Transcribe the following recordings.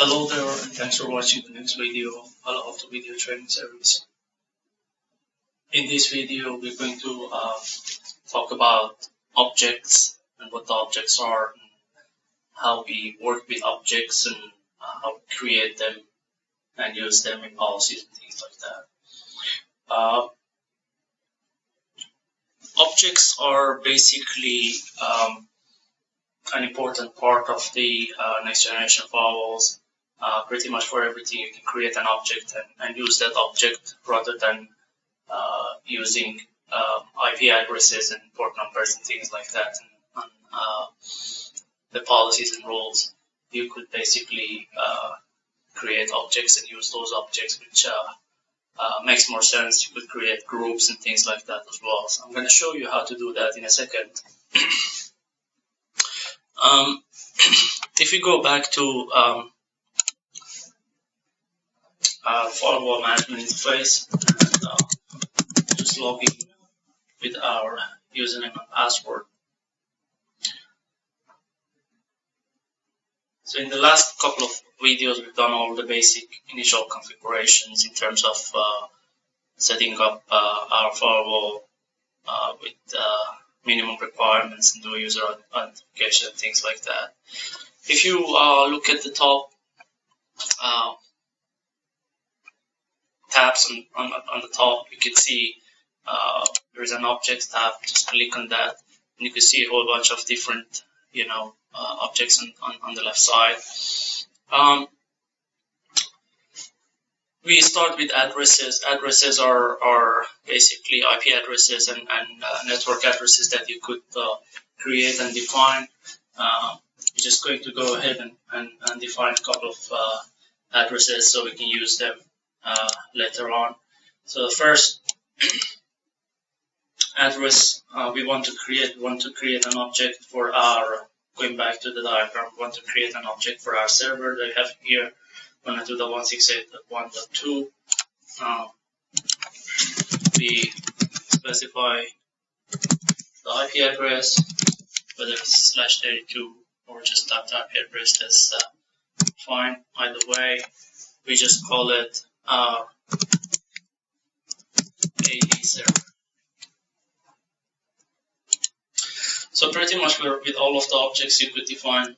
Hello there, and thanks for watching the next video of Palo Alto video training series. In this video, we're going to talk about objects and what the objects are, and how we work with objects, and how we create them and use them in policies and things like that. Objects are basically an important part of the next generation firewalls. Pretty much for everything, you can create an object and use that object rather than using IP addresses and port numbers and things like that. And the policies and rules, you could basically create objects and use those objects, which makes more sense. You could create groups and things like that as well. So I'm going to show you how to do that in a second. If we go back to firewall management interface and just log in with our username and password. So in the last couple of videos, we've done all the basic initial configurations in terms of setting up our firewall with minimum requirements and do user authentication and things like that. If you look at the top tabs on the top, you can see there's an objects tab. Just click on that, and you can see a whole bunch of different, objects on the left side. We start with addresses. Addresses are basically IP addresses and network addresses that you could create and define. We're just going to go ahead and define a couple of addresses so we can use them later on. So the first address we want to create an object for our, going back to the diagram, we want to create an object for our server that we have here. We're going to do the 168.1.2. We specify the IP address, whether it's /32 or just that IP address, that's fine. Either way, we just call it our AD server. So pretty much with all of the objects, you could define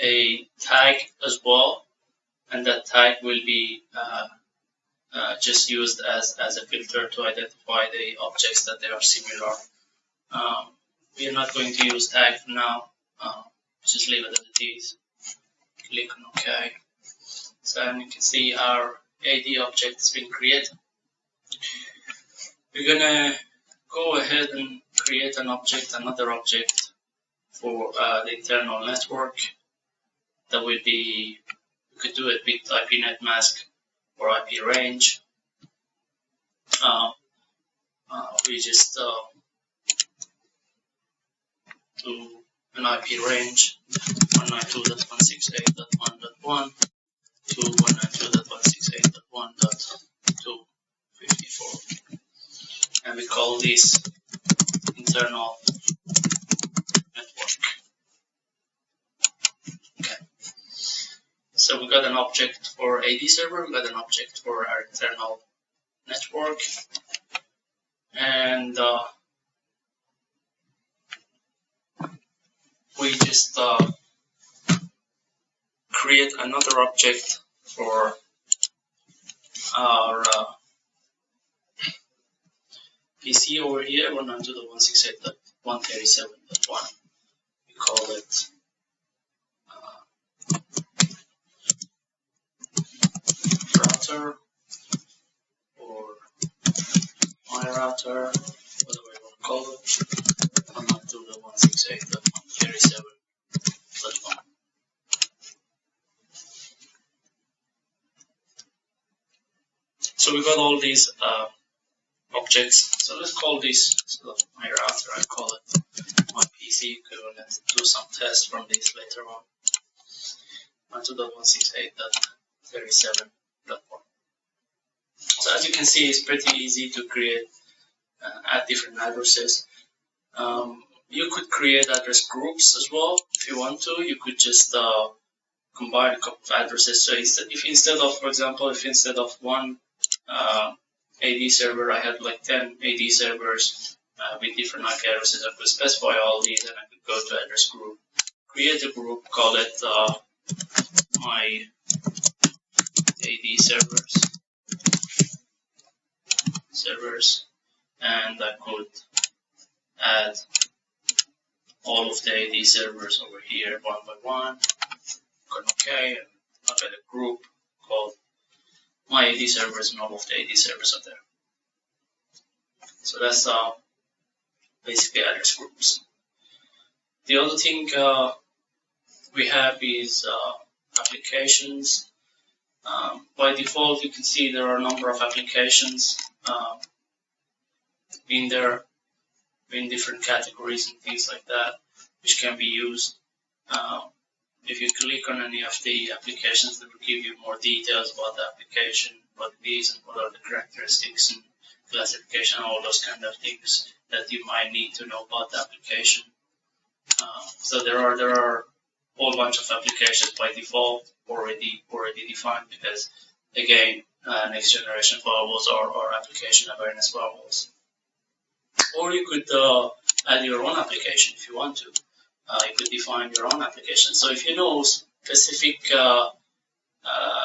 a tag as well, and that tag will be just used as a filter to identify the objects that they are similar. We are not going to use tag for now. Just leave it as it is. Click on OK. So you can see our AD object has been created. We're gonna go ahead and create another object for the internal network. That will be, you could do it with IPNet mask or IP range. We just do an IP range 192.168.1.1 to 192.168.1.254, and we call this internal network. Okay. So we got an object for AD server, we got an object for our internal network, and we just create another object for our PC over here, 192.168.137.1. We call it router or my router, whatever you want to call it, 192.168.137.1. So we got all these objects. So let's call this my router. I call it my PC equivalent. Do some tests from this later on. 192.168.37.1. So as you can see, it's pretty easy to create, add different addresses. You could create address groups as well if you want to. You could just combine a couple of addresses. So if instead of, for example, if instead of one AD server, I had like 10 AD servers with different IP addresses, I could specify all these, and I could go to address group, create a group, call it my AD servers, and I could add all of the AD servers over here one by one. Click OK, and I've got a group called my AD servers, and all of the AD servers are there. So that's basically address groups. The other thing we have is applications. By default, you can see there are a number of applications in there, in different categories and things like that, which can be used. If you click on any of the applications, that will give you more details about the application, what it is, and what are the characteristics and classification, all those kind of things that you might need to know about the application. So there are a whole bunch of applications by default already defined, because again, next generation firewalls are application awareness firewalls. Or you could add your own application if you want to. You could define your own application. So if you know specific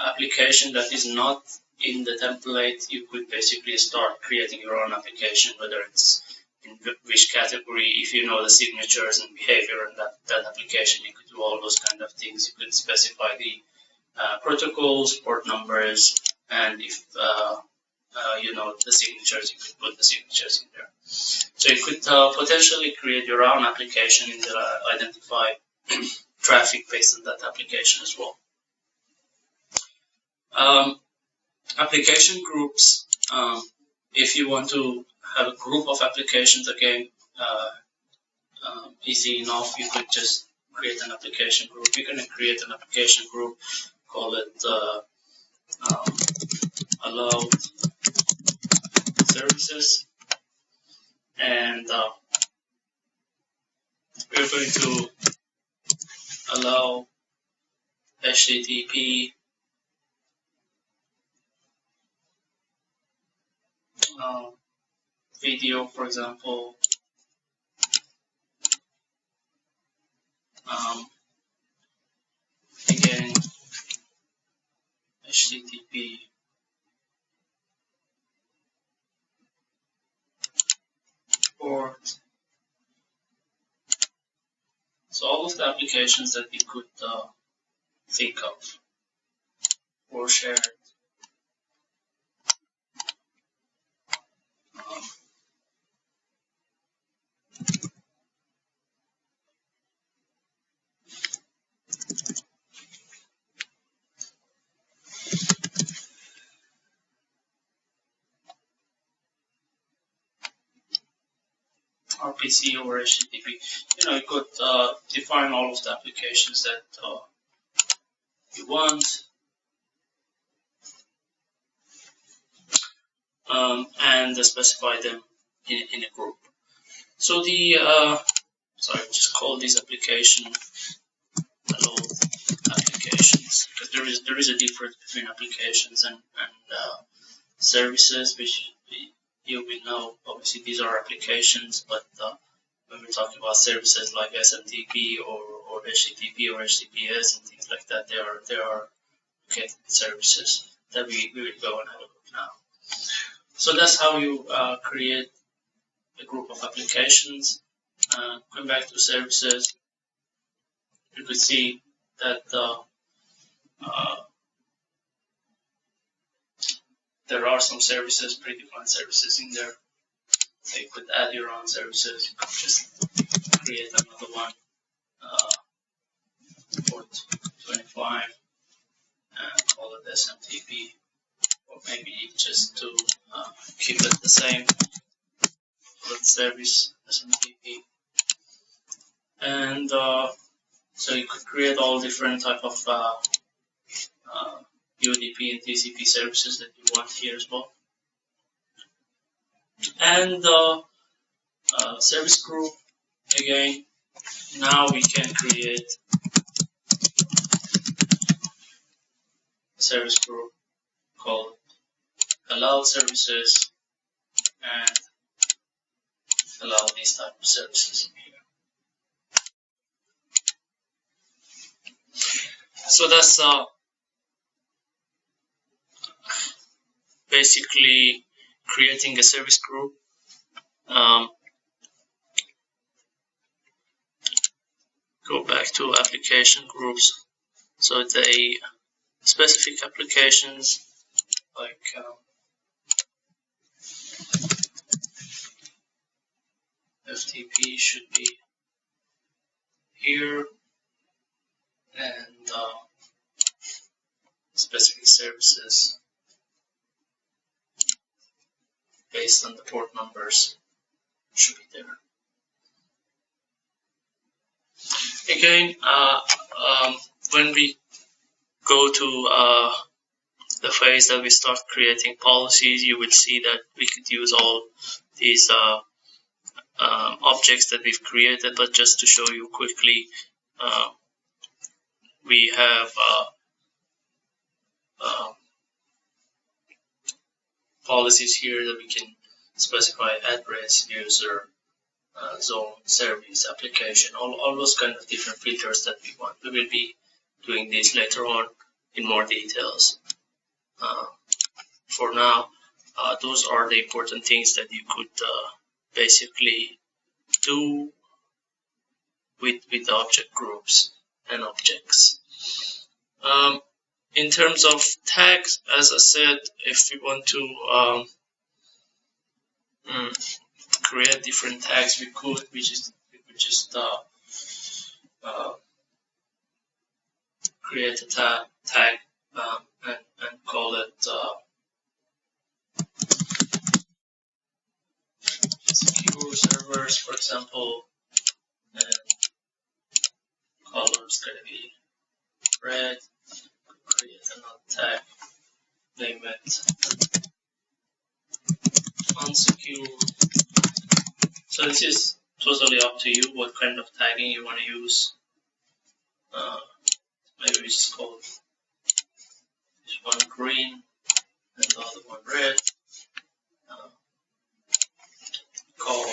application that is not in the template, you could basically start creating your own application, whether it's in which category. If you know the signatures and behavior in that application, you could do all those kind of things. You could specify the protocols, port numbers, and if you know the signatures, you could put the signatures in there. So you could potentially create your own application and identify traffic based on that application as well. Application groups, if you want to have a group of applications, again, easy enough. You could just create an application group. You're going to create an application group, call it allowed services, and we're going to allow HTTP video, for example, again, HTTP port. So all of the applications that we could think of or shared. RPC or HTTP. You could define all of the applications that you want, and specify them in a group. So just call this application allowed applications, because there is a difference between applications and services, which you will know. Obviously, these are applications, but when we're talking about services like SMTP or HTTP or HTTPS and things like that, they are services that we will go and have a look now. So that's how you create a group of applications. Going back to services, you could see that there are some services, predefined services in there. So you could add your own services. You could just create another one, port 25, and call it SMTP, or maybe just to keep it the same, call it service SMTP. And so you could create all different type of UDP and TCP services that you want here as well. And service group, again, now we can create service group called allow services and allow these type of services here. So that's basically creating a service group. Go back to application groups. So the specific applications like FTP should be here, and specific services based on the port numbers should be there. Again, when we go to the phase that we start creating policies, you will see that we could use all these objects that we've created, but just to show you quickly, we have policies here that we can specify address, user, zone, service, application, all those kind of different filters that we want. We will be doing this later on in more details. For now, those are the important things that you could basically do with object groups and objects. In terms of tags, as I said, if we want to create different tags, we could just create a tag and call it secure servers, for example, and color is going to be red. Create another tag, name it unsecure. So this is totally up to you what kind of tagging you want to use. Maybe we just call this one green and the other one red. Call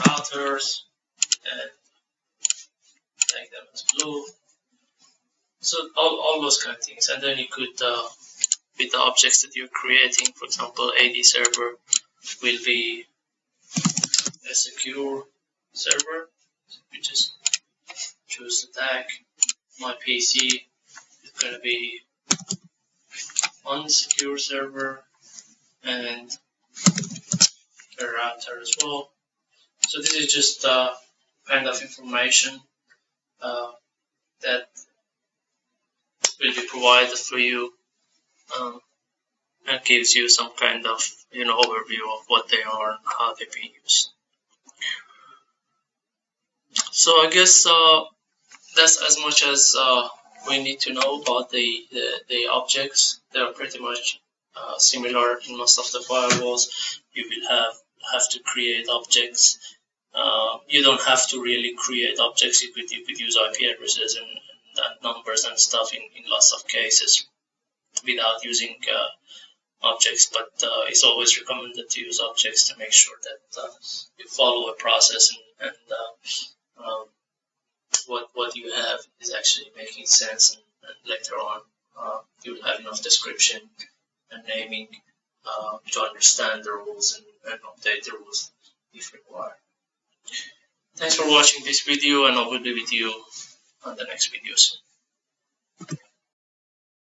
routers and tag them as blue. So all those kind of things, and then you could with the objects that you're creating, for example, AD server will be a secure server. So you just choose the tag. My PC is going to be unsecure server and a router as well. So this is just kind of information that will be provided for you and gives you some kind of overview of what they are and how they're being used. So I guess that's as much as we need to know about the objects. They are pretty much similar in most of the firewalls. You will have to create objects. You don't have to really create objects. You could use IP addresses and numbers and stuff in lots of cases without using objects, but it's always recommended to use objects to make sure that you follow a process and what you have is actually making sense, and later on you will have enough description and naming to understand the rules and update the rules if required. Thanks for watching this video, and I will be with you on the next video soon.